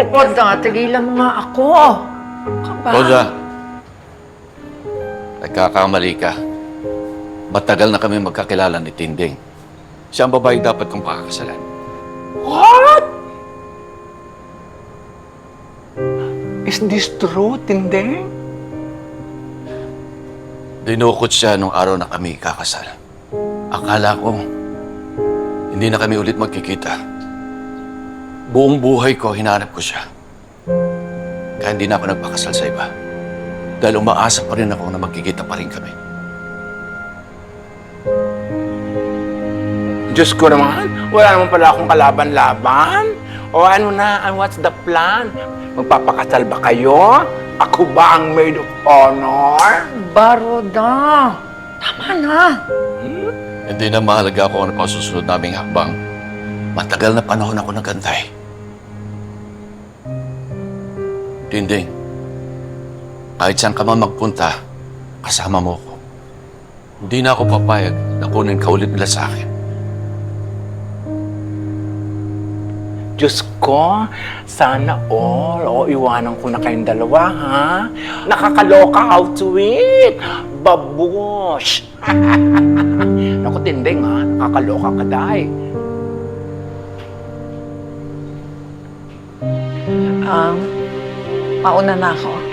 Roda, tigilan mo nga ako. Kaba? Rosa, nagkakamali ka. Matagal na kami magkakilala ni Tinding. Siya ang babae dapat kong pakakasalan. What? Is this true, Tinding? Dinukot siya nung araw na kami kakasal. Akala ko, hindi na kami ulit magkikita. Buong buhay ko, hinahanap ko siya. Kaya hindi na ako nagpakasal sa iba. Dahil umaasa pa rin ako na magkikita pa rin kami. Diyos ko naman, wala naman pala akong kalaban-laban. O ano na, what's the plan? Magpapakasal ba kayo? Ako ba ang maid of honor? Baroda, tama na. Hindi na mahalaga ako ano pa susunod naming hakbang. Matagal na panahon ako nagantay. Tinding, kahit saan ka man magpunta, kasama mo ko. Hindi na ako papayag na kunin ka ulit nila sa akin. Diyos ko, sana all. O, iwanan ko na kayong dalawa, ha? Nakakaloka, how to it? Babush! Naku, Tinding, ha? Nakakaloka ka, day. Mauna na ako.